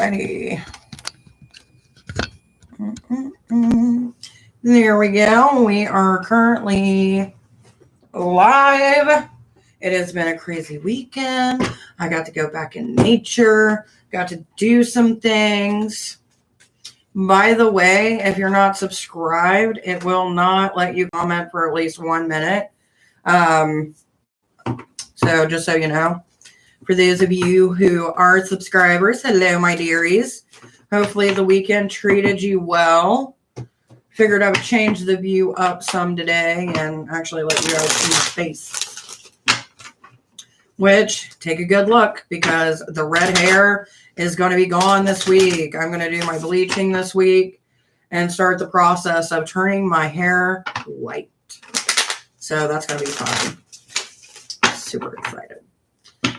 Alrighty. There we go. We are currently live. It has been a crazy weekend. I got to go back in nature, got to do some things. By the way, if you're not subscribed, it will not let you comment for at least 1 minute. So just so you know, for those of you who are subscribers, hello, my dearies. Hopefully the weekend treated you well. Figured I would change the view up some today and actually let you guys see my face. Which, take a good look because the red hair is going to be gone this week. I'm going to do my bleaching this week and start the process of turning my hair white. So that's going to be fun. Super excited.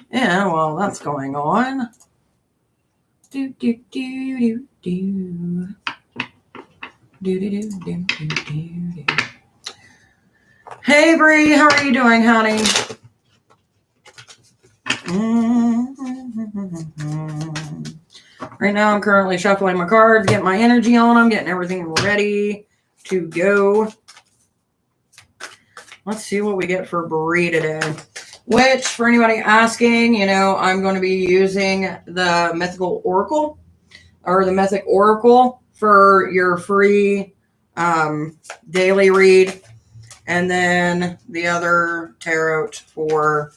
Yeah, well, that's going on. Do, do, do, do, do. Do, do, do, do, do, do. Hey, Bree, how are you doing, honey? Right now, I'm currently shuffling my cards, getting my energy on them, getting everything ready to go. Let's see what we get for Bree today. Which, for anybody asking, you know, I'm going to be using the Mythical Oracle or the Mythic Oracle for your free daily read. And then the other tarot for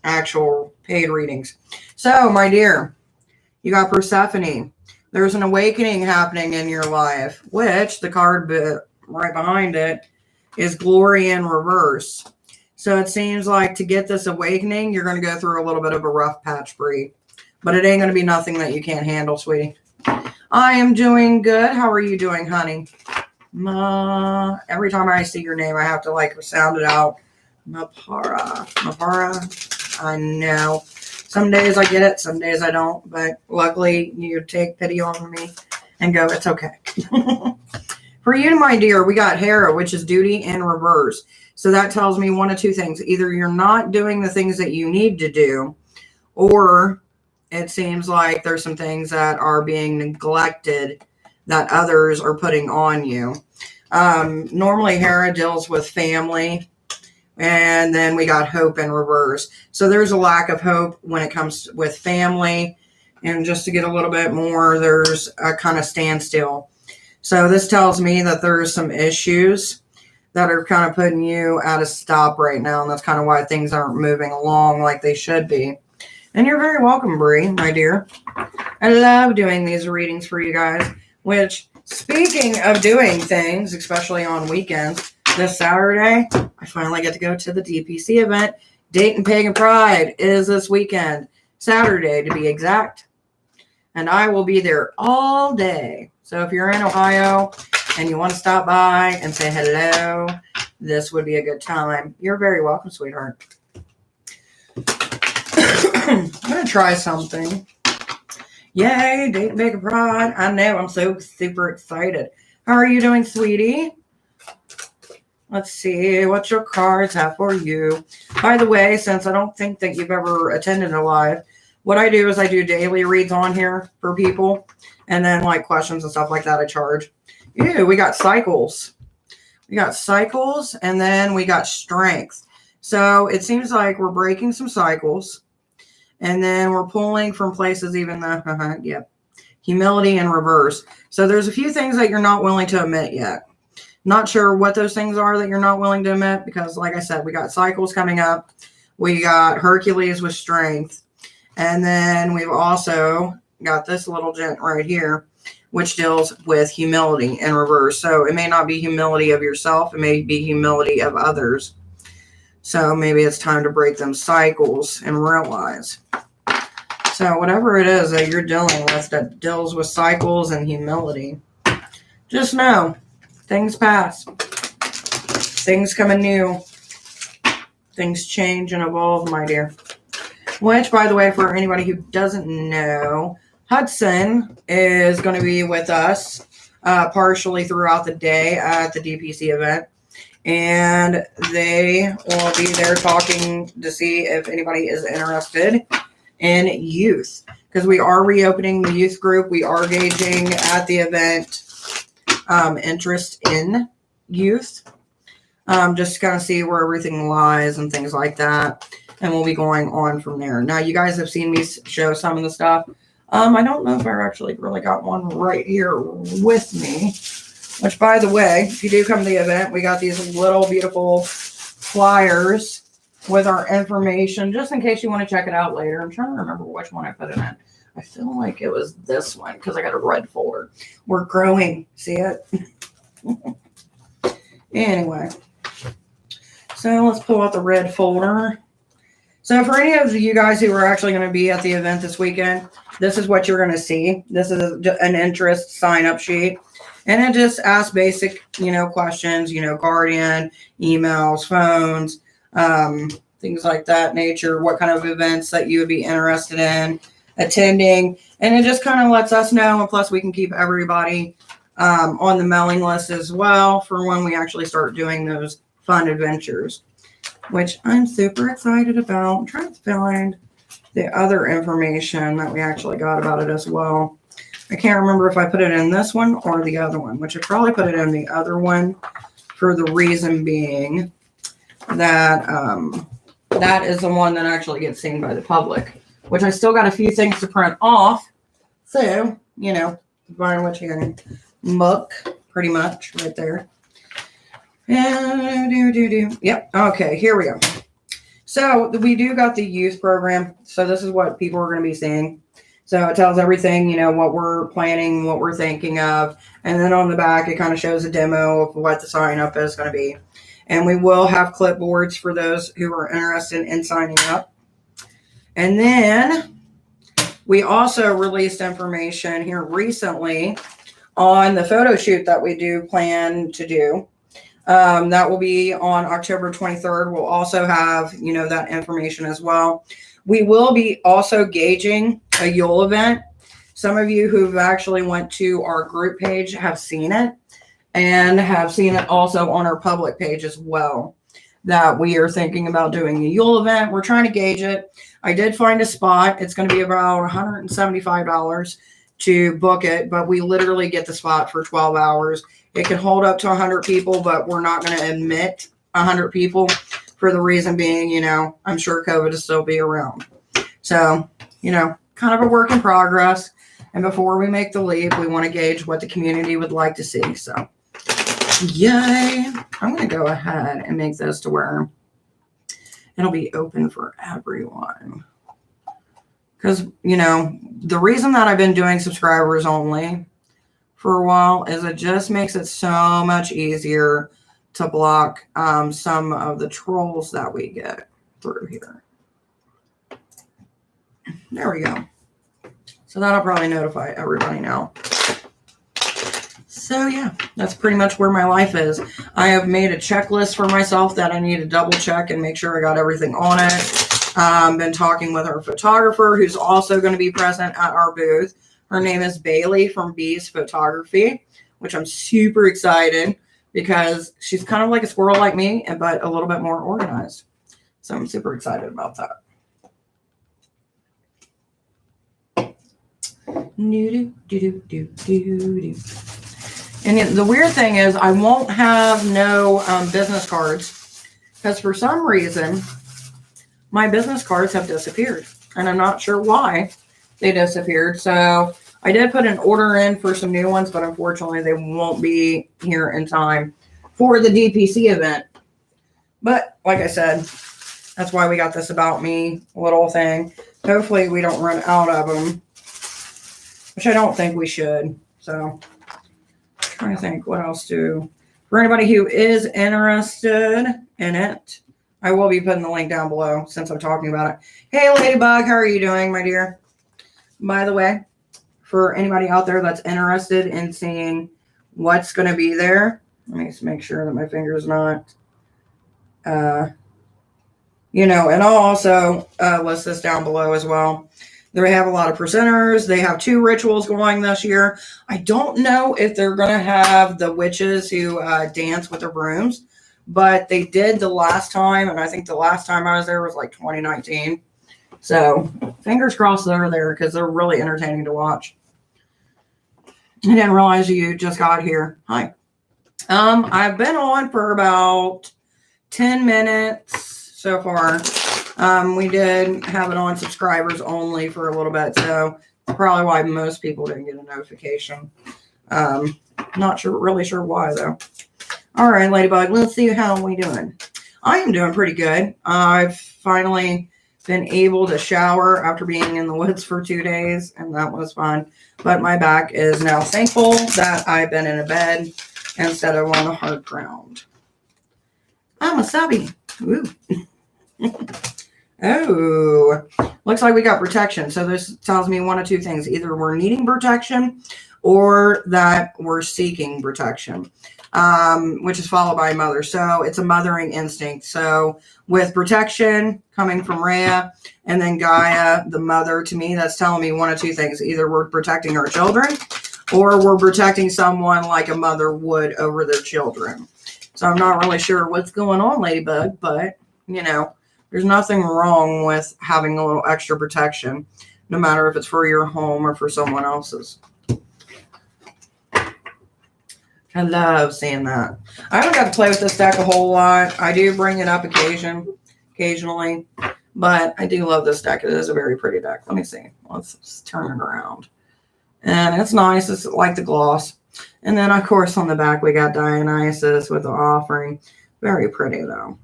actual paid readings. So, my dear, you got Persephone. There's an awakening happening in your life, which the card right behind it is Glory in Reverse. So it seems like to get this awakening, you're going to go through a little bit of a rough patch, Bree. But it ain't going to be nothing that you can't handle, sweetie. I am doing good. How are you doing, honey? Every time I see your name, I have to like sound it out. Mapara. I know. Some days I get it, some days I don't. But luckily, you take pity on me and go, it's okay. For you, my dear, we got Hera, which is duty in reverse. So that tells me one of two things. Either you're not doing the things that you need to do, or it seems like there's some things that are being neglected that others are putting on you. Normally, Hera deals with family, and then we got hope in reverse. So there's a lack of hope when it comes with family. And just to get a little bit more, there's a kind of standstill. So this tells me that there's some issues that are kind of putting you at a stop right now. And that's kind of why things aren't moving along like they should be. And you're very welcome, Bree, my dear. I love doing these readings for you guys. Which, speaking of doing things, especially on weekends, this Saturday, I finally get to go to the DPC event. Dayton Pagan Pride is this weekend. Saturday, to be exact. And I will be there all day. So if you're in Ohio and you want to stop by and say hello, this would be a good time. You're very welcome, sweetheart. I'm going to try something. Yay, Dayton Pagan Pride. I know, I'm so super excited. How are you doing, sweetie? Let's see what your cards have for you. By the way, since I don't think that you've ever attended a live, what I do is I do daily reads on here for people. And then like questions and stuff like that I charge. Ew, we got cycles. We got cycles and then we got strength. So it seems like we're breaking some cycles. And then we're pulling from places even the, yep. Humility in reverse. So there's a few things that you're not willing to admit yet. Not sure what those things are that you're not willing to admit because like I said, we got cycles coming up. We got Hercules with strength. And then we've also got this little gent right here, which deals with humility in reverse. So it may not be humility of yourself. It may be humility of others. So maybe it's time to break them cycles and realize. So whatever it is that you're dealing with that deals with cycles and humility, just know things pass. Things come anew. Things change and evolve, my dear. Which, by the way, for anybody who doesn't know, Hudson is going to be with us partially throughout the day at the DPC event. And they will be there talking to see if anybody is interested in youth. because we are reopening the youth group. We are gauging at the event interest in youth. Just to kind of see where everything lies and things like that. And we'll be going on from there. Now, you guys have seen me show some of the stuff. I don't know if I actually really got one right here with me. Which, by the way, if you do come to the event, we got these little beautiful flyers with our information, just in case you want to check it out later. I'm trying to remember which one I put it in. I feel like it was this one because I got a red folder. We're growing. See it? Anyway. So let's pull out the red folder. So for any of you guys who are actually going to be at the event this weekend, this is what you're going to see. This is an interest sign-up sheet. And it just asks basic, questions, guardian, emails, phones, things like that nature, what kind of events that you would be interested in attending. And it just kind of lets us know. And plus we can keep everybody on the mailing list as well for when we actually start doing those fun adventures, which I'm super excited about. I'm trying to find the other information that we actually got about it as well. I can't remember if I put it in this one or the other one, which I probably put it in the other one for the reason being that that is the one that actually gets seen by the public, which I still got a few things to print off. So, Divine Witch hearing muck pretty much right there. And yep. Okay, here we go. So we do got the youth program. So this is what people are going to be seeing. So it tells everything, what we're planning, what we're thinking of. And then on the back, it kind of shows a demo of what the sign up is going to be. And we will have clipboards for those who are interested in signing up. And then we also released information here recently on the photo shoot that we do plan to do. That will be on October 23rd. We'll also have, that information as well. We will be also gauging a Yule event. Some of you who've actually went to our group page have seen it and have seen it also on our public page as well, that we are thinking about doing a Yule event. We're trying to gauge it. I did find a spot. It's going to be about $175 to book it, but we literally get the spot for 12 hours. It can hold up to 100 people, but we're not going to admit 100 people for the reason being, I'm sure COVID will still be around. So, kind of a work in progress. And before we make the leap, we want to gauge what the community would like to see. So, yay. I'm going to go ahead and make this to where it'll be open for everyone. Because, the reason that I've been doing subscribers only for a while is it just makes it so much easier to block some of the trolls that we get through here. There we go. So that'll probably notify everybody now. So yeah, that's pretty much where my life is. I have made a checklist for myself that I need to double check and make sure I got everything on it. Been talking with our photographer who's also going to be present at our booth. Her name is Bailey from Bees Photography, which I'm super excited because she's kind of like a squirrel like me, but a little bit more organized. So I'm super excited about that. And the weird thing is I won't have no business cards because for some reason my business cards have disappeared and I'm not sure why they disappeared. So I did put an order in for some new ones, but unfortunately they won't be here in time for the DPC event. But like I said, that's why we got this about me little thing. Hopefully we don't run out of them, which I don't think we should. So I'm trying to think what else for anybody who is interested in it, I will be putting the link down below since I'm talking about it. Hey, Ladybug, how are you doing, my dear? By the way, for anybody out there that's interested in seeing what's going to be there, let me just make sure that my finger's not, and I'll also list this down below as well. They have a lot of presenters. They have 2 rituals going this year. I don't know if they're going to have the witches who dance with the brooms, but they did the last time, and I think the last time I was there was like 2019. So fingers crossed they're there because they're really entertaining to watch. I didn't realize you just got here. Hi. I've been on for about 10 minutes so far. We did have it on subscribers only for a little bit, so probably why most people didn't get a notification. Not really sure why though. All right, Ladybug, let's see how we doing. I am doing pretty good. I've finally been able to shower after being in the woods for 2 days, and that was fun. But my back is now thankful that I've been in a bed instead of on the hard ground. I'm a subby. Ooh. Oh, looks like we got protection. So this tells me one of two things. Either we're needing protection or that we're seeking protection, which is followed by mother. So it's a mothering instinct. So with protection coming from Rhea and then Gaia, the mother, to me, that's telling me one of two things. Either we're protecting our children or we're protecting someone like a mother would over their children. So I'm not really sure what's going on, Ladybug, but, you know, there's nothing wrong with having a little extra protection, no matter if it's for your home or for someone else's. I love seeing that. I haven't got to play with this deck a whole lot. I do bring it up occasionally, but I do love this deck. It is a very pretty deck. Let me see. Let's turn it around. And it's nice. It's like the gloss. And then, of course, on the back, we got Dionysus with the offering. Very pretty, though.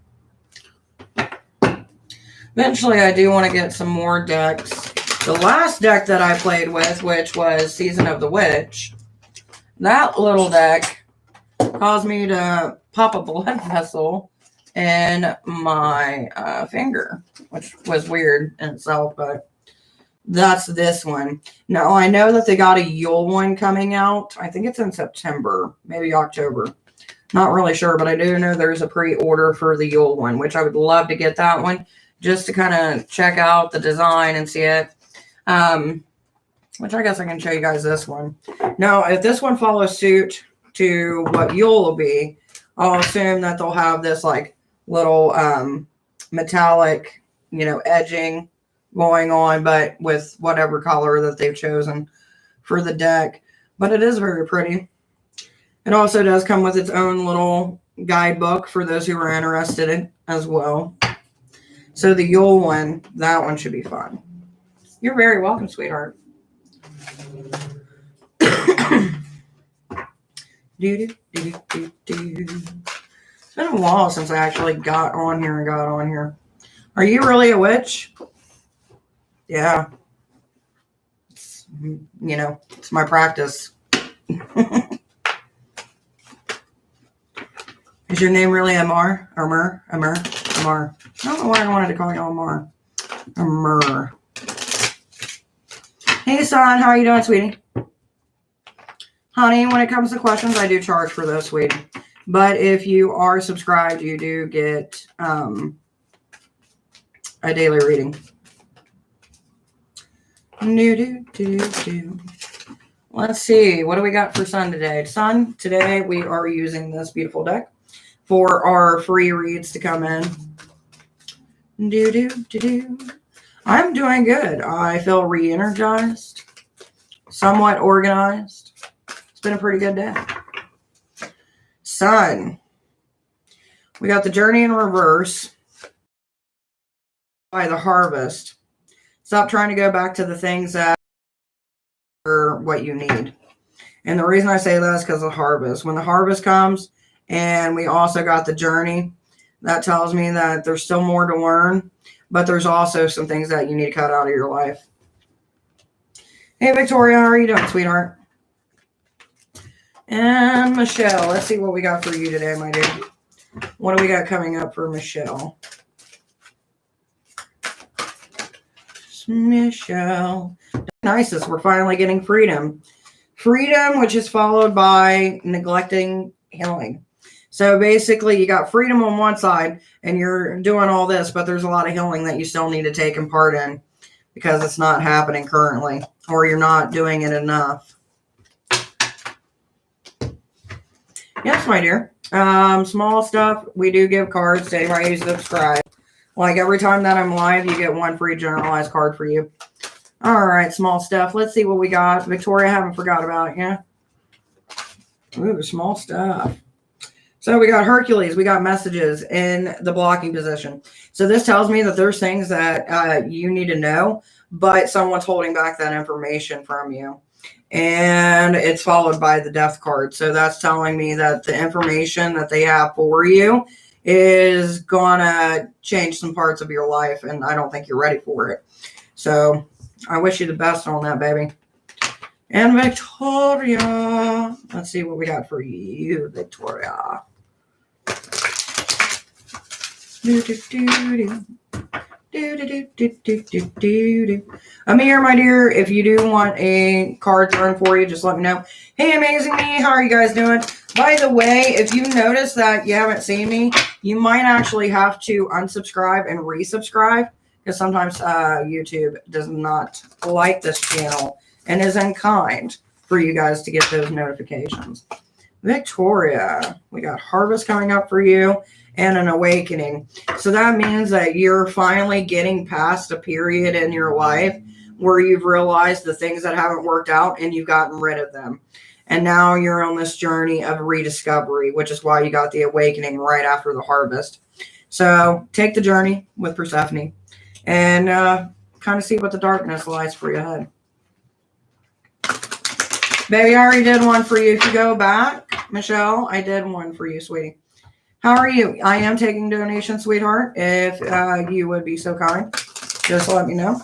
Eventually, I do want to get some more decks. The last deck that I played with, which was Season of the Witch, that little deck caused me to pop a blood vessel in my finger, which was weird in itself, but that's this one. Now, I know that they got a Yule one coming out. I think it's in September, maybe October. Not really sure, but I do know there's a pre-order for the Yule one, which I would love to get that one just to kind of check out the design and see it. Which I guess I can show you guys this one. Now, if this one follows suit to what Yule will be, I'll assume that they'll have this like little metallic, you know, edging going on, but with whatever color that they've chosen for the deck. But it is very pretty. It also does come with its own little guidebook for those who are interested in as well. So the Yule one, that one should be fun. You're very welcome, sweetheart. It's been a while since I actually got on here. Are you really a witch? Yeah. It's, you know, it's my practice. Is your name really Amar? Amar? I don't know why I wanted to call you Amar. Amar. Hey, son. How are you doing, sweetie? Honey, when it comes to questions, I do charge for those, sweetie. But if you are subscribed, you do get a daily reading. Let's see. What do we got for Sun today? Sun, today we are using this beautiful deck for our free reads to come in. I'm doing good. I feel re-energized, somewhat organized. It's been a pretty good day. Sun. We got the Journey in Reverse by the Harvest. Stop trying to go back to the things that are what you need. And the reason I say that is because of the Harvest. When the Harvest comes, and we also got the Journey, that tells me that there's still more to learn, but there's also some things that you need to cut out of your life. Hey, Victoria, how are you doing, sweetheart? And Michelle, let's see what we got for you today, my dear. What do we got coming up for Michelle? Michelle. Nicest, we're finally getting freedom. Freedom, which is followed by neglecting healing. So basically, you got freedom on one side, and you're doing all this, but there's a lot of healing that you still need to take in part in because it's not happening currently, or you're not doing it enough. Yes, my dear. Small stuff. We do give cards to anybody who subscribes. Like every time that I'm live, you get one free generalized card for you. All right, small stuff. Let's see what we got. Victoria, I haven't forgot about you. Ooh, small stuff. So we got Hercules. We got messages in the blocking position. So this tells me that there's things that you need to know, but someone's holding back that information from you. And it's followed by the death card. So that's telling me that the information that they have for you is gonna change some parts of your life, and I don't think you're ready for it. So I wish you the best on that, baby. And Victoria, let's see what we got for you, Victoria. Amir, my dear, if you do want a card thrown for you, just let me know. Hey, Amazing Me, how are you guys doing? By the way, if you notice that you haven't seen me, you might actually have to unsubscribe and resubscribe, because sometimes YouTube does not like this channel and is unkind for you guys to get those notifications. Victoria, we got harvest coming up for you and an awakening. So that means that you're finally getting past a period in your life where you've realized the things that haven't worked out and you've gotten rid of them. And now you're on this journey of rediscovery, which is why you got the awakening right after the harvest. So take the journey with Persephone and kind of see what the darkness lies for you ahead. Baby, I already did one for you. If you go back, Michelle, I did one for you, sweetie. How are you? I am taking donations, sweetheart. If you would be so kind, just let me know.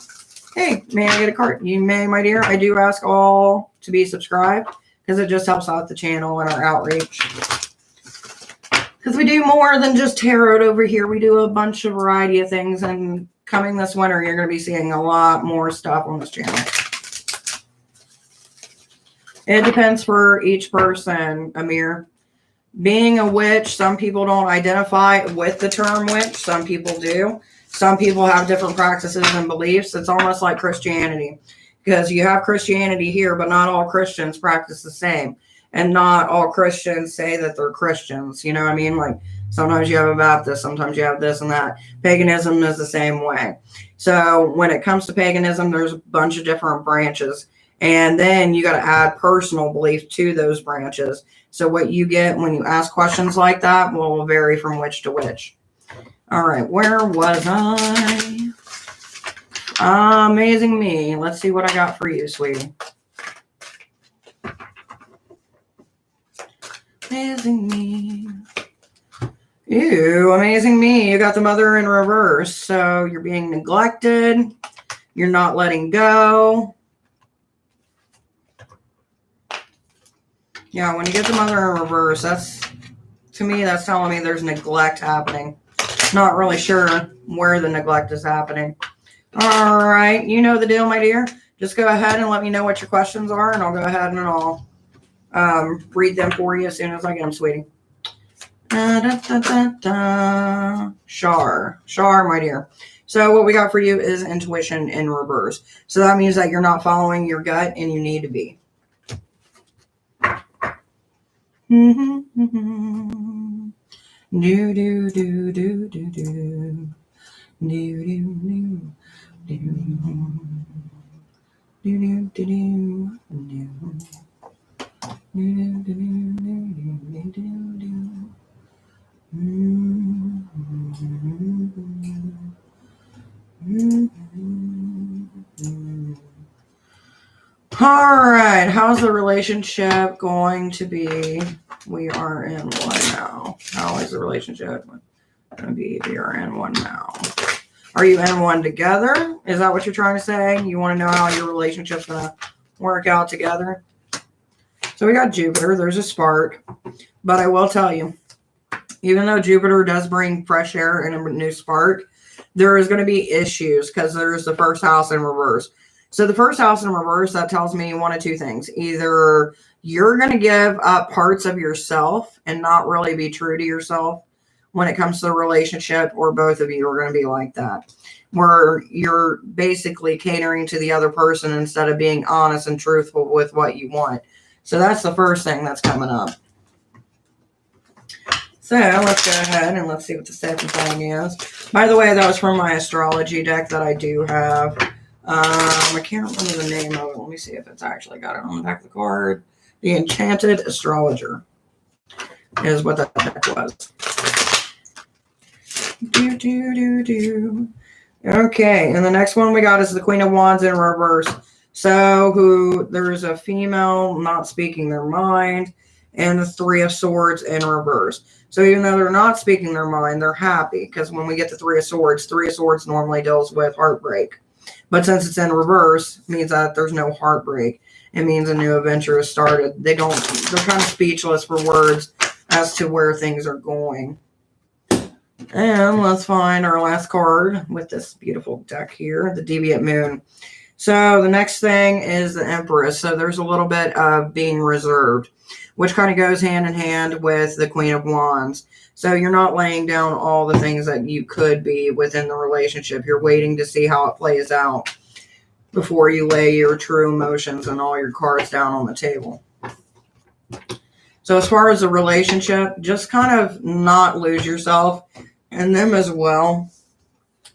Hey, may I get a card? You may, my dear. I do ask all to be subscribed because it just helps out the channel and our outreach. Because we do more than just tarot over here. We do a bunch of variety of things. And coming this winter, you're going to be seeing a lot more stuff on this channel. It depends for each person, Amir. Being a witch, some people don't identify with the term witch. Some people do. Some people have different practices and beliefs. It's almost like Christianity. Because you have Christianity here, but not all Christians practice the same. And not all Christians say that they're Christians. You know what I mean? Like sometimes you have a Baptist, sometimes you have this and that. Paganism is the same way. So when it comes to paganism, there's a bunch of different branches. And then you got to add personal belief to those branches. So what you get when you ask questions like that will vary from witch to witch. All right, where was I? Amazing Me. Let's see what I got for you, sweetie. Amazing Me. Ew, Amazing Me. You got the Mother in reverse. So you're being neglected. You're not letting go. Yeah, when you get the Mother in reverse, to me, that's telling me there's neglect happening. Not really sure where the neglect is happening. All right, you know the deal, my dear. Just go ahead and let me know what your questions are, and I'll go ahead and I'll read them for you as soon as I get them, sweetie. Shar, my dear. So what we got for you is intuition in reverse. So that means that you're not following your gut, and you need to be. Do do do do do do do do All right, how's the relationship going to be? We are in one now. How is the relationship going to be? We are in one now. Are you in one together? Is that what you're trying to say? You want to know how your relationship's going to work out together? So we got Jupiter. There's a spark. But I will tell you, even though Jupiter does bring fresh air and a new spark, there is going to be issues because there's the first house in reverse. So the first house in reverse, that tells me one of two things. Either you're going to give up parts of yourself and not really be true to yourself when it comes to the relationship, or both of you are going to be like that, where you're basically catering to the other person instead of being honest and truthful with what you want. So that's the first thing that's coming up. So let's go ahead and let's see what the second thing is. By the way, that was from my astrology deck that I do have. I can't remember the name of it. Let me see if it's actually got it on the back of the card. The Enchanted Astrologer is what that deck was. Okay, and the next one we got is the Queen of Wands in reverse. So there's a female not speaking their mind, and the Three of Swords in reverse. So even though they're not speaking their mind, they're happy, because when we get the Three of Swords normally deals with heartbreak. But since it's in reverse, it means that there's no heartbreak. It means a new adventure has started. They're kind of speechless for words as to where things are going. And let's find our last card with this beautiful deck here, the Deviant Moon. So the next thing is the Empress. So there's a little bit of being reserved, which kind of goes hand in hand with the Queen of Wands. So you're not laying down all the things that you could be within the relationship. You're waiting to see how it plays out before you lay your true emotions and all your cards down on the table. So as far as the relationship, just kind of not lose yourself in them as well.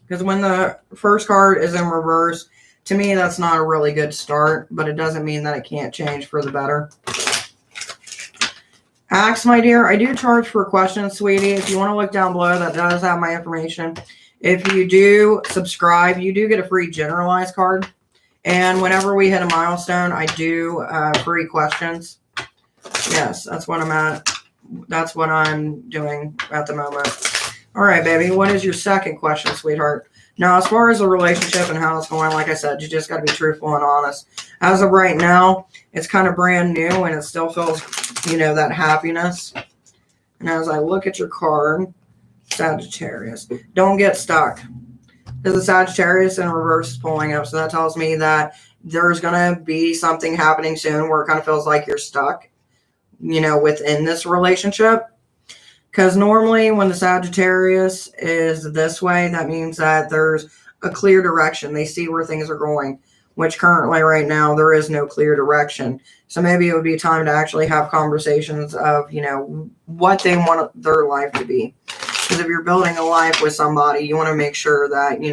Because when the first card is in reverse, to me, that's not a really good start, but it doesn't mean that it can't change for the better. Ask, my dear, I do charge for questions, sweetie. If you want to look down below, that does have my information. If you do subscribe, you do get a free generalized card. And whenever we hit a milestone, I do free questions. Yes, that's what I'm at. That's what I'm doing at the moment. All right, baby. What is your second question, sweetheart? Now, as far as the relationship and how it's going, like I said, you just got to be truthful and honest. As of right now, it's kind of brand new, and it still feels, that happiness. And as I look at your card, Sagittarius, don't get stuck. Because the Sagittarius in reverse is pulling up, so that tells me that there's going to be something happening soon where it kind of feels like you're stuck, within this relationship. Because normally when the Sagittarius is this way, that means that there's a clear direction. They see where things are going, which currently right now there is no clear direction. So maybe it would be time to actually have conversations of, what they want their life to be. Because if you're building a life with somebody, you want to make sure that,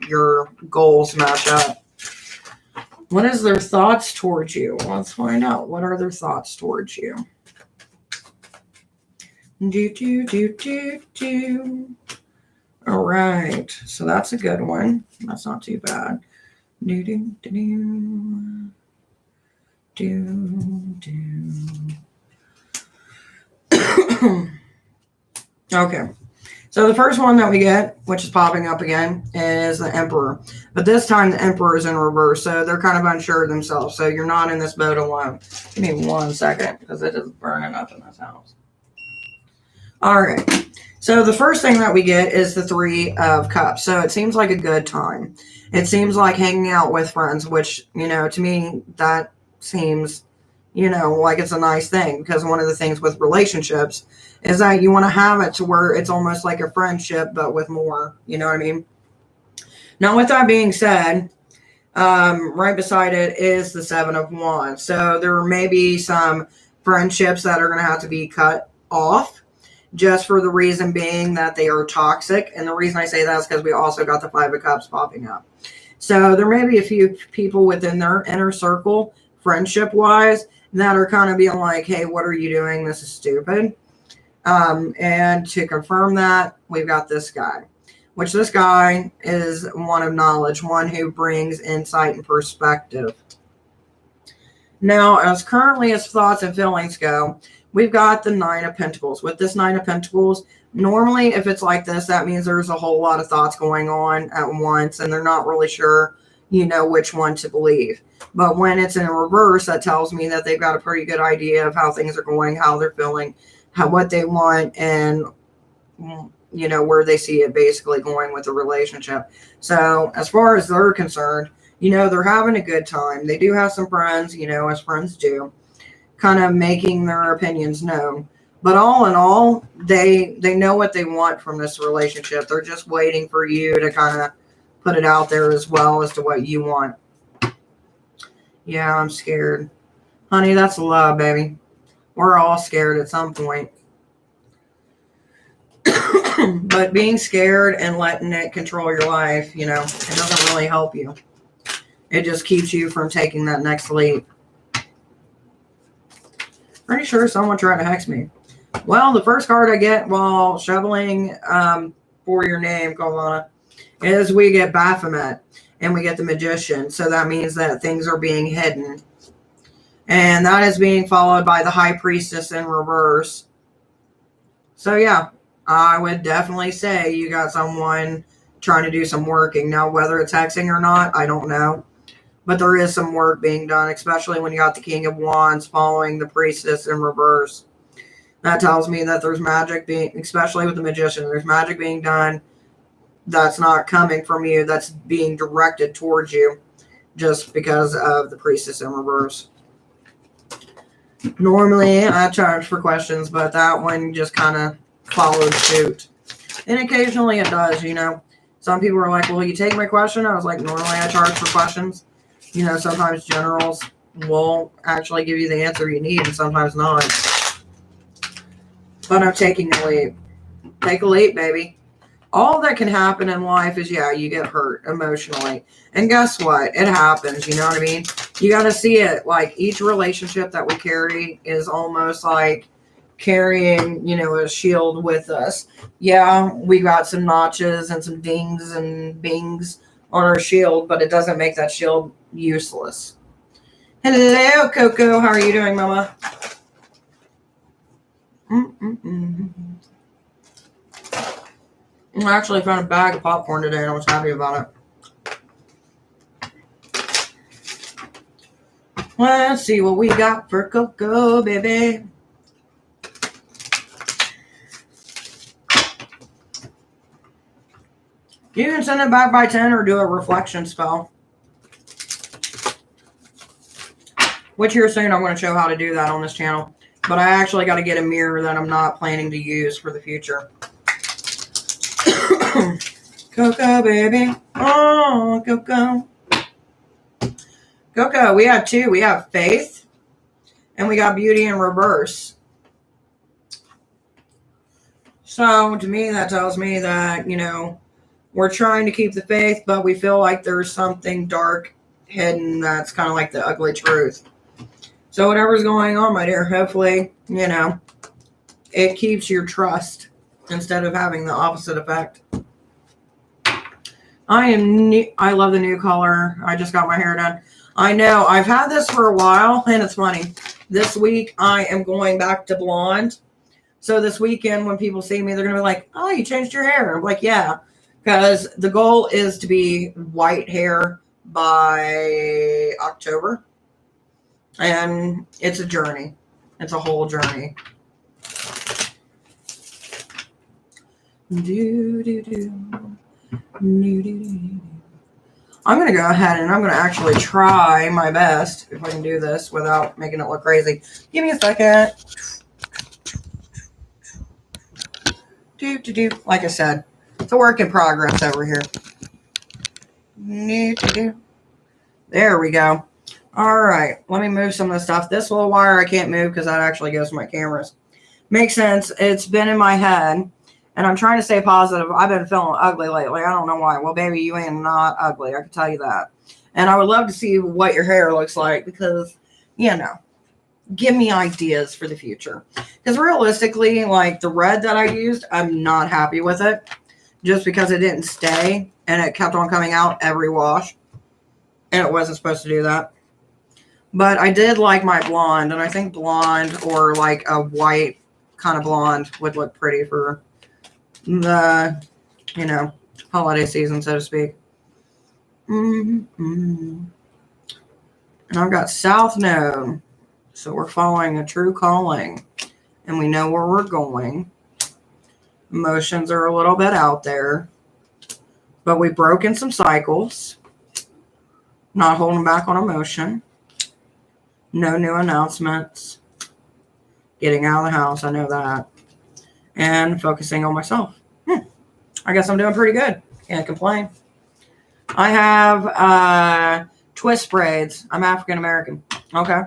your goals match up. What is their thoughts towards you? Let's find out. What are their thoughts towards you? All right, so that's a good one. That's not too bad. Okay, so the first one that we get, which is popping up again, is the Emperor. But this time the Emperor is in reverse, so they're kind of unsure of themselves. So you're not in this boat alone. Give me 1 second, because it is burning up in this house. All right, so the first thing that we get is the Three of Cups. So it seems like a good time. It seems like hanging out with friends, which, to me, that seems, like it's a nice thing. Because one of the things with relationships is that you want to have it to where it's almost like a friendship, but with more, you know what I mean? Now, with that being said, right beside it is the Seven of Wands. So there may be some friendships that are going to have to be cut off. Just for the reason being that they are toxic. And the reason I say that is because we also got the Five of Cups popping up. So there may be a few people within their inner circle, friendship-wise, that are kind of being like, hey, what are you doing? This is stupid. And to confirm that, we've got this guy. Which this guy is one of knowledge, one who brings insight and perspective. Now, as currently as thoughts and feelings go, we've got the Nine of Pentacles. With this Nine of Pentacles, normally if it's like this, that means there's a whole lot of thoughts going on at once, and they're not really sure, which one to believe. But when it's in reverse, that tells me that they've got a pretty good idea of how things are going, how they're feeling, what they want, and, where they see it basically going with the relationship. So as far as they're concerned, they're having a good time. They do have some friends, as friends do, kind of making their opinions known. But all in all, they know what they want from this relationship. They're just waiting for you to kind of put it out there as well as to what you want. Yeah, I'm scared. Honey, that's love, baby. We're all scared at some point. But being scared and letting it control your life, it doesn't really help you. It just keeps you from taking that next leap. Pretty sure someone tried to hex me. Well, the first card I get while shoveling for your name, Kalana, is we get Baphomet and we get the Magician. So that means that things are being hidden. And that is being followed by the High Priestess in reverse. So yeah, I would definitely say you got someone trying to do some working. Now, whether it's hexing or not, I don't know. But there is some work being done, especially when you got the King of Wands following the Priestess in reverse. That tells me that there's magic being, especially with the Magician, there's magic being done that's not coming from you, that's being directed towards you just because of the Priestess in reverse. Normally, I charge for questions, but that one just kind of followed suit. And occasionally it does, Some people are like, well, you take my question? I was like, normally I charge for questions. Sometimes generals will actually give you the answer you need and sometimes not. But I'm taking a leap. Take a leap, baby. All that can happen in life is, you get hurt emotionally. And guess what? It happens, you know what I mean? You got to see it. Like, each relationship that we carry is almost like carrying, a shield with us. Yeah, we got some notches and some dings and bings on our shield, but it doesn't make that shield useless. Hello, Coco. How are you doing, Mama? I actually found a bag of popcorn today and I was happy about it. Let's see what we got for Coco, baby. You can send it back by 10 or do a reflection spell. Which here soon I'm going to show how to do that on this channel. But I actually got to get a mirror that I'm not planning to use for the future. Coco, baby. Oh, Coco. Coco, we have two. We have Faith. And we got Beauty in reverse. So, to me, that tells me that, we're trying to keep the faith, but we feel like there's something dark hidden that's kind of like the ugly truth. So whatever's going on, my dear, hopefully, it keeps your trust instead of having the opposite effect. I love the new color. I just got my hair done. I know. I've had this for a while, and it's funny. This week, I am going back to blonde. So this weekend, when people see me, they're going to be like, oh, you changed your hair. I'm like, yeah. Because the goal is to be white hair by October. And it's a journey. It's a whole journey. I'm going to go ahead and I'm going to actually try my best if I can do this without making it look crazy. Give me a second. Like I said, it's a work in progress over here. There we go. All right, let me move some of the stuff. This little wire I can't move because that actually goes to my cameras. Makes sense. It's been in my head, and I'm trying to stay positive. I've been feeling ugly lately. I don't know why. Well, baby, you ain't not ugly. I can tell you that. And I would love to see what your hair looks like because, give me ideas for the future. Because realistically, like the red that I used, I'm not happy with it just because it didn't stay, and it kept on coming out every wash, and it wasn't supposed to do that. But I did like my blonde, and I think blonde or like a white kind of blonde would look pretty for the, holiday season, so to speak. And I've got South Node, so we're following a true calling, and we know where we're going. Emotions are a little bit out there, but we've broken some cycles. Not holding back on emotion. No new announcements. Getting out of the house, I know that. And focusing on myself. I guess I'm doing pretty good. Can't complain. I have twist braids. I'm African American. Okay.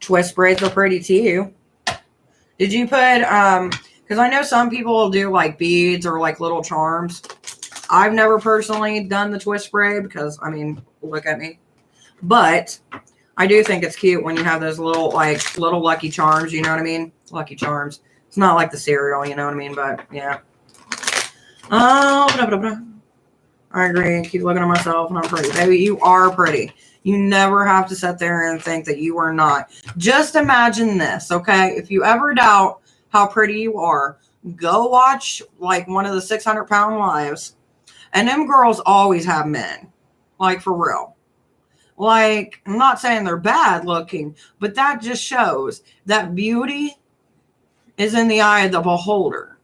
Twist braids are pretty to you. Did you put Because I know some people will do like beads or like little charms. I've never personally done the twist braid because, I mean, look at me. But I do think it's cute when you have those little lucky charms, you know what I mean? Lucky charms. It's not like the cereal, you know what I mean? But yeah. Oh, blah, blah, blah. I agree. Keep looking at myself and I'm pretty. Baby, you are pretty. You never have to sit there and think that you are not. Just imagine this, okay? If you ever doubt how pretty you are, go watch like one of the 600-pound lives. And them girls always have men. Like, for real. Like, I'm not saying they're bad looking, but that just shows that beauty is in the eye of the beholder.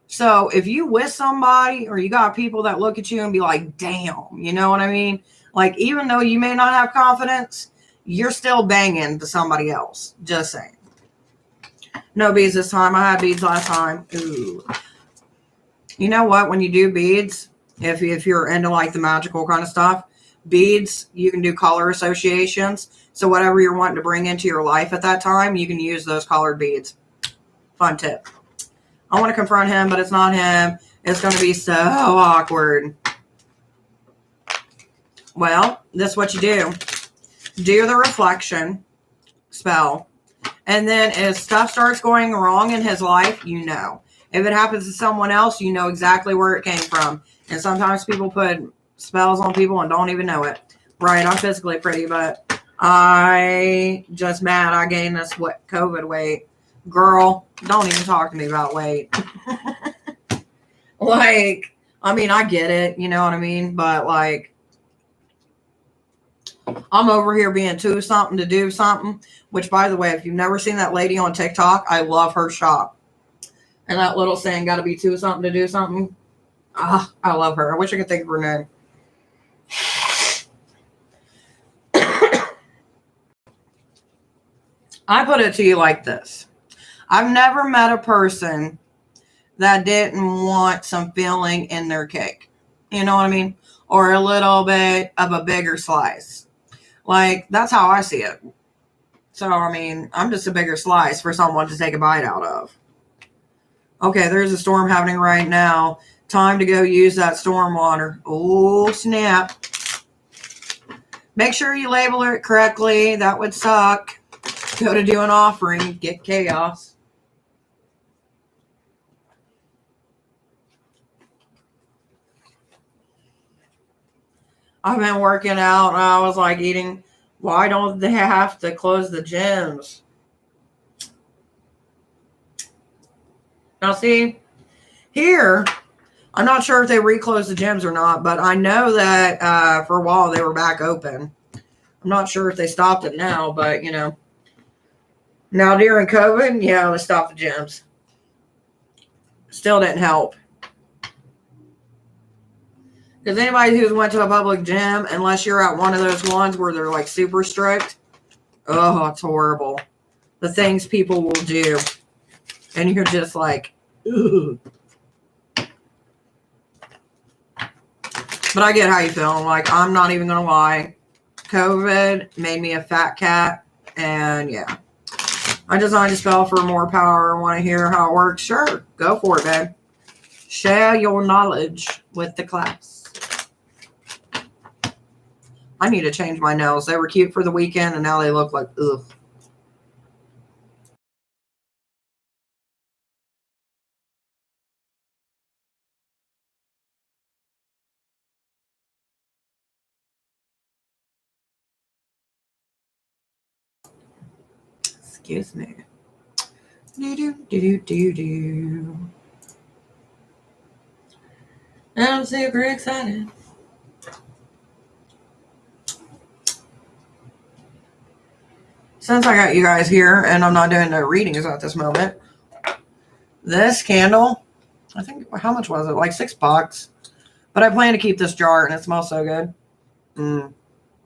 So if you with somebody or you got people that look at you and be like, damn, you know what I mean? Like, even though you may not have confidence, you're still banging to somebody else. Just saying. No beads this time. I had beads last time. Ooh. You know what? When you do beads, if you're into like the magical kind of stuff, beads, you can do color associations. So whatever you're wanting to bring into your life at that time, you can use those colored beads. Fun tip. I want to confront him, but it's not him. It's going to be so awkward. Well, this is what you do. Do the reflection spell. And then if stuff starts going wrong in his life, you know. If it happens to someone else, you know exactly where it came from. And sometimes people put spells on people and don't even know it. Right, I'm physically pretty, but I just mad I gained this COVID weight. Girl, don't even talk to me about weight. Like, I mean, I get it, you know what I mean? But like, I'm over here being too something to do something. Which, by the way, if you've never seen that lady on TikTok, I love her shop. And that little saying, gotta be too something to do something. Ah, I love her. I wish I could think of her name. I put it to you like this. I've never met a person that didn't want some filling in their cake. You know what I mean? Or a little bit of a bigger slice. Like, that's how I see it. So, I mean, I'm just a bigger slice for someone to take a bite out of. Okay, there's a storm happening right now. Time to go use that storm water. Oh, snap. Make sure you label it correctly. That would suck. Go to do an offering. Get chaos. I've been working out and I was like eating. Why don't they have to close the gyms? Now see, here, I'm not sure if they reclosed the gyms or not, but I know that for a while they were back open. I'm not sure if they stopped it now, but you know. Now during COVID, yeah, they stopped the gyms. Still didn't help. Because anybody who's went to a public gym, unless you're at one of those ones where they're like super strict, oh, it's horrible. The things people will do. And you're just like, ugh. But I get how you feel. Like, I'm not even going to lie. COVID made me a fat cat. And yeah. I designed a spell for more power. Want to hear how it works? Sure. Go for it, babe. Share your knowledge with the class. I need to change my nails. They were cute for the weekend, and now they look like, ugh. Excuse me. Do. I'm super excited. Since I got you guys here and I'm not doing no readings at this moment, this candle, I think, how much was it? Like $6. But I plan to keep this jar and it smells so good. I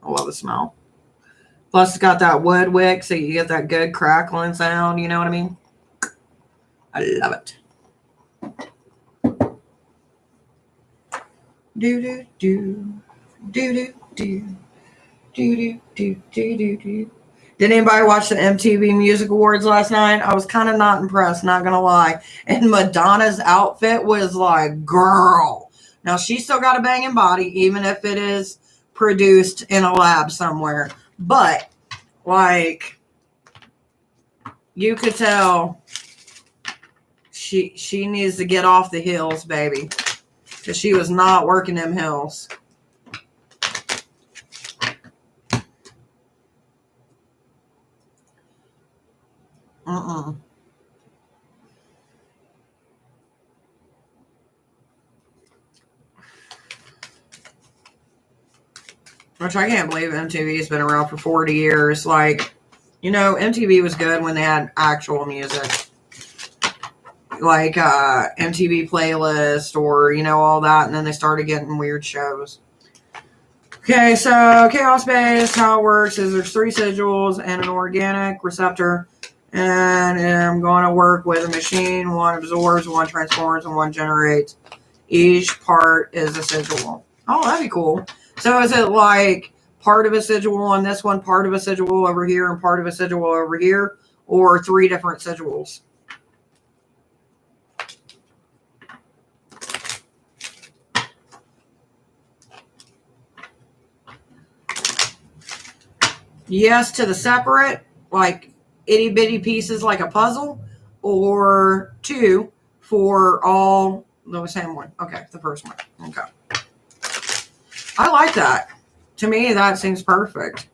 love the smell. Plus it's got that wood wick so you get that good crackling sound, you know what I mean? I love it. Do. Do. Did anybody watch the MTV Music Awards last night? I was kind of not impressed, not going to lie. And Madonna's outfit was like, girl. Now, she's still got a banging body, even if it is produced in a lab somewhere. But, like, you could tell she needs to get off the hills, baby. Because she was not working them hills. Which I can't believe MTV's been around for 40 years. Like, you know, MTV was good when they had actual music. Like MTV Playlist or, you know, all that. And then they started getting weird shows. Okay, so chaos base, how it works is there's 3 sigils and an organic receptor. And I'm going to work with a machine. 1 absorbs, 1 transforms, and 1 generates. Each part is a sigil. Oh, that'd be cool. So is it like part of a sigil on this one, part of a sigil over here, and part of a sigil over here? Or 3 different sigils? Yes to the separate, like itty bitty pieces like a puzzle, or 2 for all the same one. Okay, the first one. Okay. I like that. To me, that seems perfect.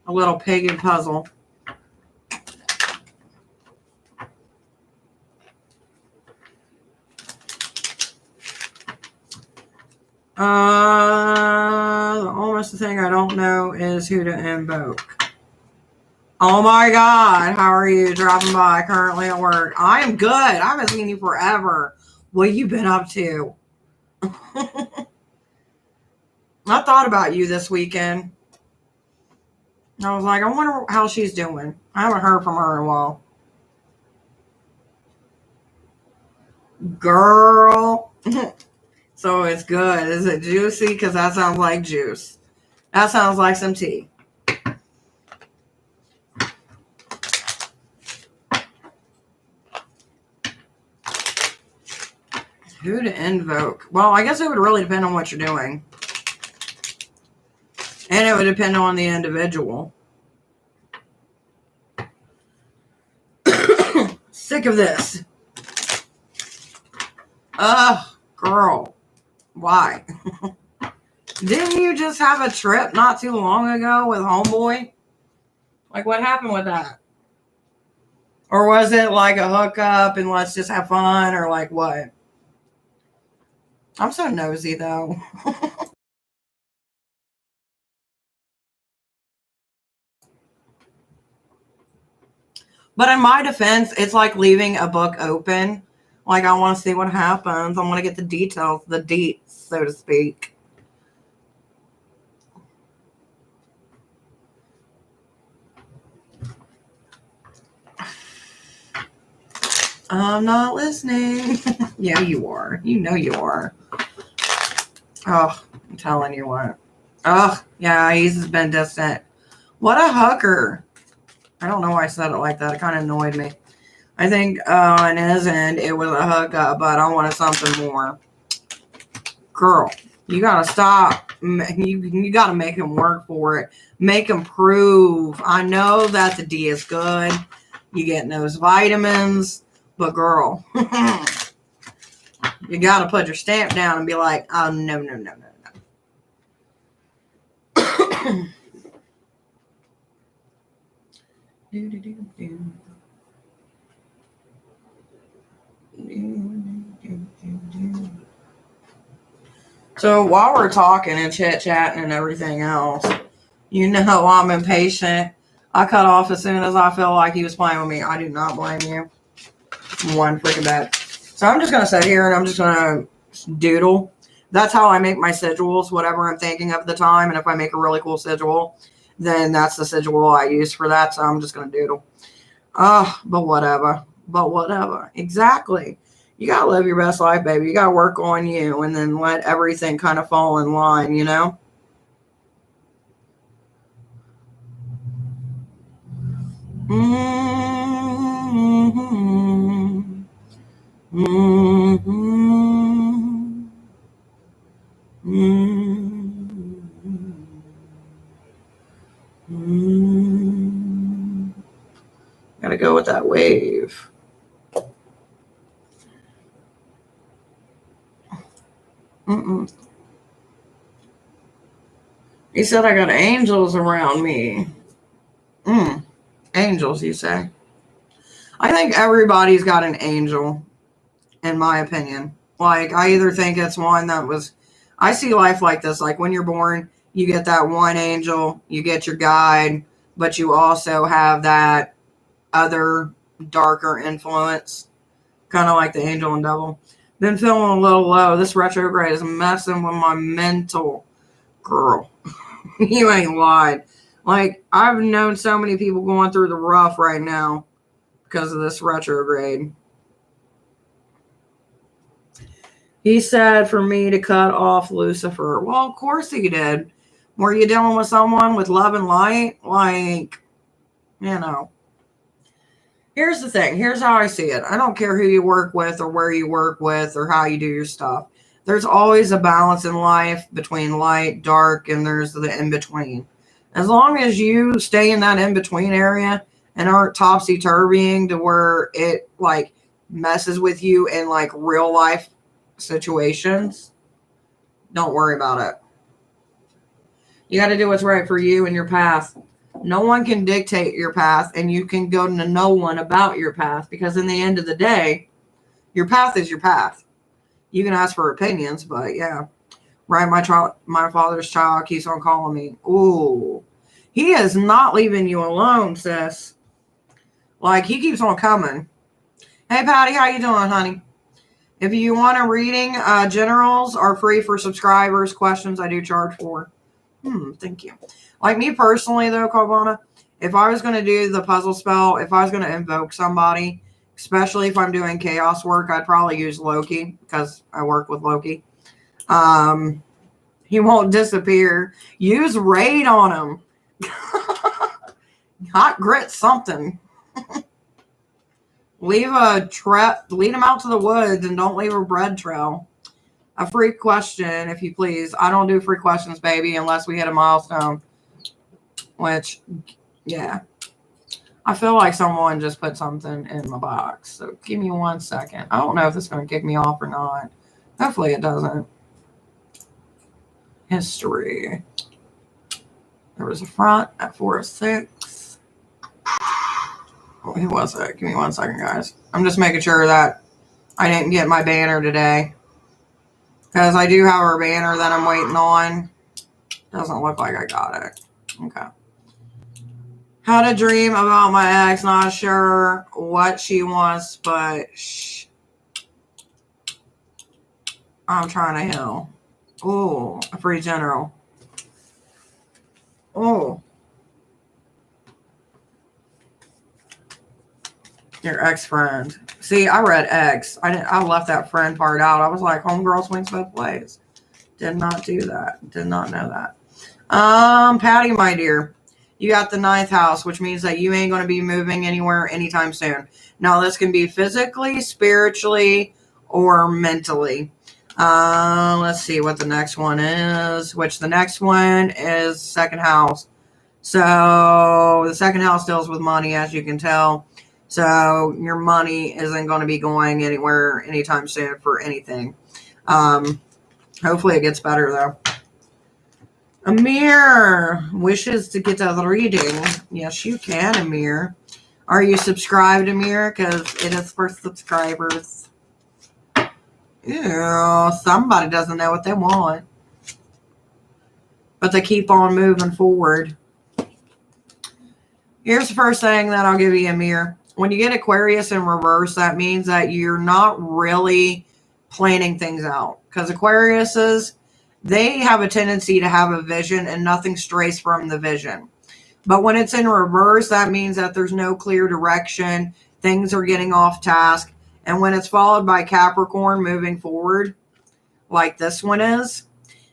A little pagan puzzle. Almost the thing I don't know is who to invoke. Oh my God, how are you dropping by currently at work? I am good. I haven't seen you forever. What have you been up to? I thought about you this weekend. I was like, I wonder how she's doing. I haven't heard from her in a while. Girl. So it's good. Is it juicy? Because that sounds like juice. That sounds like some tea. Who to invoke? Well, I guess it would really depend on what you're doing. And it would depend on the individual. Sick of this. Ugh, girl. Why? Didn't you just have a trip not too long ago with homeboy? Like, what happened with that? Or was it like a hookup and let's just have fun, or like what? I'm so nosy, though. But in my defense, it's like leaving a book open. Like, I want to see what happens. I want to get the details, the deets, so to speak. I'm not listening. Yeah, you are. You know you are. Oh, I'm telling you what. Oh, yeah, he's been distant. What a hooker. I don't know why I said it like that. It kind of annoyed me. I think on his end, it was a hookup, but I wanted something more. Girl, you got to stop. You got to make him work for it. Make him prove. I know that the D is good. You getting those vitamins. But girl, you got to put your stamp down and be like, oh, no, no, no, no, no. So while we're talking and chit-chatting and everything else, you know I'm impatient. I cut off as soon as I feel like he was playing with me. I do not blame you. One freaking bet. So I'm just going to sit here and I'm just going to doodle. That's how I make my sigils, whatever I'm thinking of at the time. And if I make a really cool sigil, then that's the sigil I use for that. So I'm just going to doodle. But whatever. But whatever. Exactly. You got to live your best life, baby. You got to work on you and then let everything kind of fall in line, you know? Mm-hmm. Mm-hmm. Mm-hmm. Gotta go with that wave. He said I got angels around me. Angels, you say? I think everybody's got an angel, in my opinion. Like, I either think it's one that was... I see life like this. Like, when you're born, you get that one angel, you get your guide, but you also have that other darker influence. Kind of like the angel and devil. Been feeling a little low. This retrograde is messing with my mental. Girl, you ain't lied. Like, I've known so many people going through the rough right now because of this retrograde. He said for me to cut off Lucifer. Well, of course he did. Were you dealing with someone with love and light? Like, you know. Here's the thing. Here's how I see it. I don't care who you work with or where you work with or how you do your stuff. There's always a balance in life between light, dark, and there's the in-between. As long as you stay in that in-between area and aren't topsy-turvying to where it, like, messes with you in, like, real life situations, don't worry about it. You got to do what's right for you and your path. No one can dictate your path, and you can go to no one about your path, because in the end of the day, your path is your path. You can ask for opinions, but yeah. Right, my father's child keeps on calling me. Ooh. He is not leaving you alone, sis. Like, he keeps on coming. Hey, Patty, how you doing, honey? If you want a reading, generals are free for subscribers. Questions I do charge for. Thank you. Like me personally, though, Carvana, if I was going to do the puzzle spell, if I was going to invoke somebody, especially if I'm doing chaos work, I'd probably use Loki, because I work with Loki. He won't disappear. Use raid on him. Hot grit something. Lead him out to the woods and don't leave a bread trail. A free question, if you please. I don't do free questions, baby, unless we hit a milestone. Which, yeah. I feel like someone just put something in my box. So give me 1 second. I don't know if it's going to kick me off or not. Hopefully it doesn't. History. There was a front at 4 of 6. Who was it? Give me 1 second, guys. I'm just making sure that I didn't get my banner today. Because I do have a banner that I'm waiting on. Doesn't look like I got it. Okay. Had a dream about my ex. Not sure what she wants, but I'm trying to heal. Oh, a free general. Oh. Your ex-friend. See, I read ex. I left that friend part out. I was like, homegirl swings both ways. Did not do that. Did not know that. Patty, my dear, you got the 9th house, which means that you ain't going to be moving anywhere anytime soon. Now, this can be physically, spiritually, or mentally. Let's see what the next one is, which the next one is 2nd house. So the 2nd house deals with money, as you can tell. So your money isn't going to be going anywhere anytime soon for anything. Hopefully it gets better, though. Amir wishes to get a reading. Yes, you can, Amir. Are you subscribed, Amir? Because it is for subscribers. Ew, somebody doesn't know what they want. But they keep on moving forward. Here's the first thing that I'll give you, Amir. when you get Aquarius in reverse, that means that you're not really planning things out. Because Aquariuses, they have a tendency to have a vision and nothing strays from the vision. But when it's in reverse, that means that there's no clear direction. Things are getting off task. And when it's followed by Capricorn moving forward, like this one is,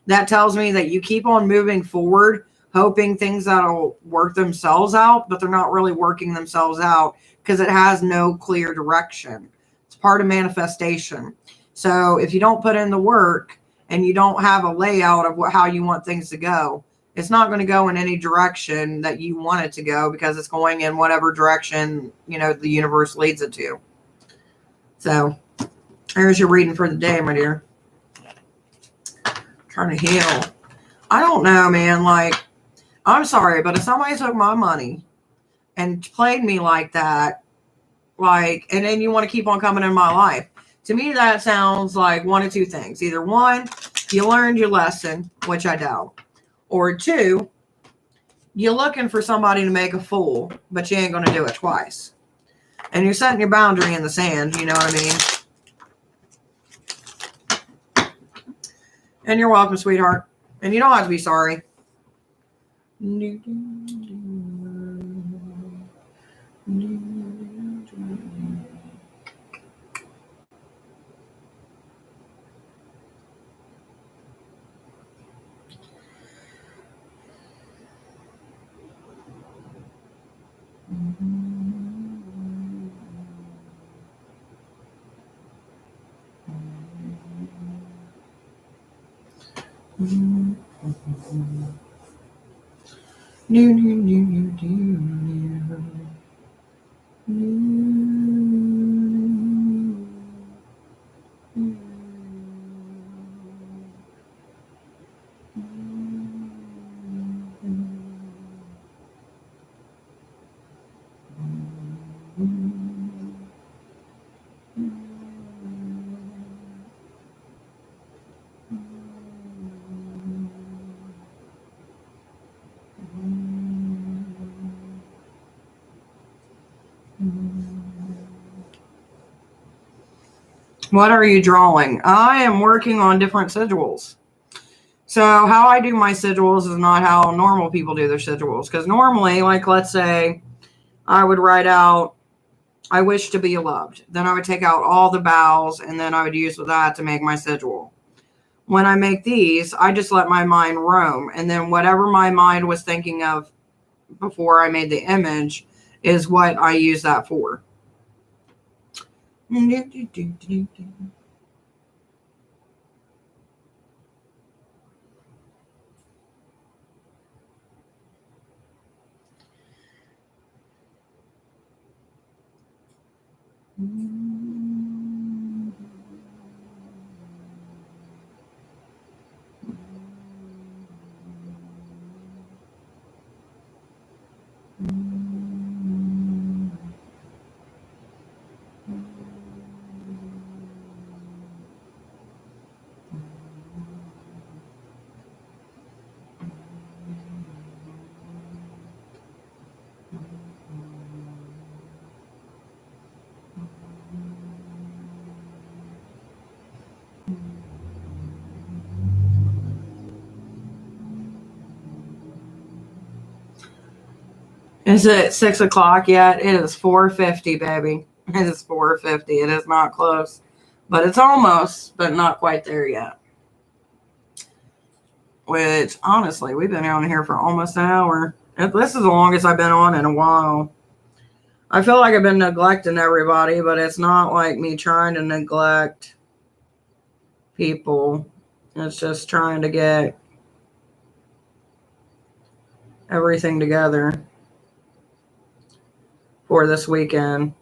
that tells me that you keep on moving forward, hoping things that'll work themselves out, but they're not really working themselves out because it has no clear direction. It's part of manifestation. So if you don't put in the work and you don't have a layout of how you want things to go, it's not going to go in any direction that you want it to go, because it's going in whatever direction, the universe leads it to. So there's your reading for the day, my dear. Trying to heal. I don't know, man. Like, I'm sorry, but if somebody took my money and played me like that, and then you want to keep on coming in my life, to me that sounds like one of two things. Either one, you learned your lesson, which I doubt, or two, you're looking for somebody to make a fool, but you ain't going to do it twice. And you're setting your boundary in the sand, you know what I mean? And you're welcome, sweetheart. And you don't have to be sorry. What are you drawing? I am working on different sigils. So how I do my sigils is not how normal people do their sigils. Because normally, like, let's say I would write out, I wish to be loved. Then I would take out all the vowels, and then I would use that to make my sigil. When I make these, I just let my mind roam. And then whatever my mind was thinking of before I made the image is what I use that for. Is it 6 o'clock yet? It is 4:50, baby. It is 4:50. It is not close, but it's almost, but not quite there yet. Which, honestly, we've been on here for almost an hour. This is the longest I've been on in a while. I feel like I've been neglecting everybody, but it's not like me trying to neglect people. It's just trying to get everything together for this weekend.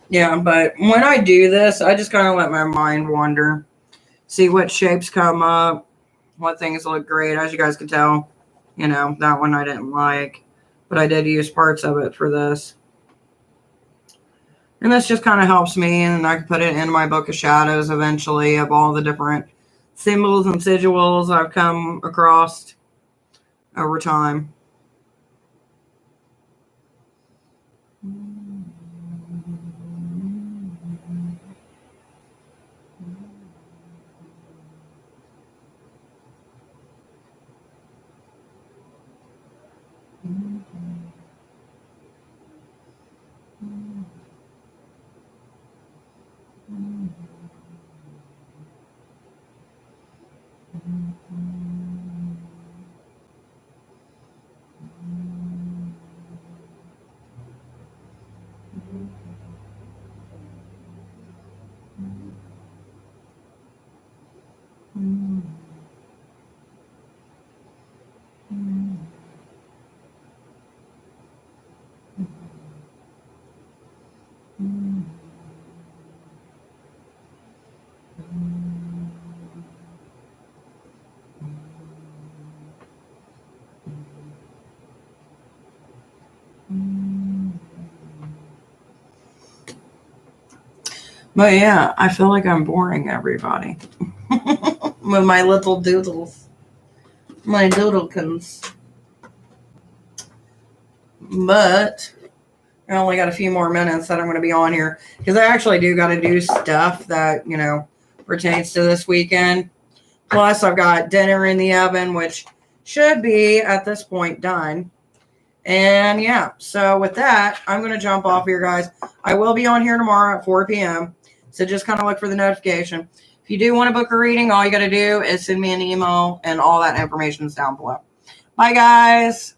Yeah, but when I do this, I just kind of let my mind wander, see what shapes come up, what things look great. As you guys can tell, that one I didn't like, but I did use parts of it for this. And this just kind of helps me, and I can put it in my book of shadows eventually of all the different symbols and sigils I've come across over time. But yeah, I feel like I'm boring everybody with my little doodles, my doodlekins. But I only got a few more minutes that I'm going to be on here because I actually do got to do stuff that, pertains to this weekend. Plus, I've got dinner in the oven, which should be at this point done. And yeah, so with that, I'm going to jump off here, guys. I will be on here tomorrow at 4 p.m. So just kind of look for the notification. If you do want to book a reading, all you got to do is send me an email, and all that information is down below. Bye, guys.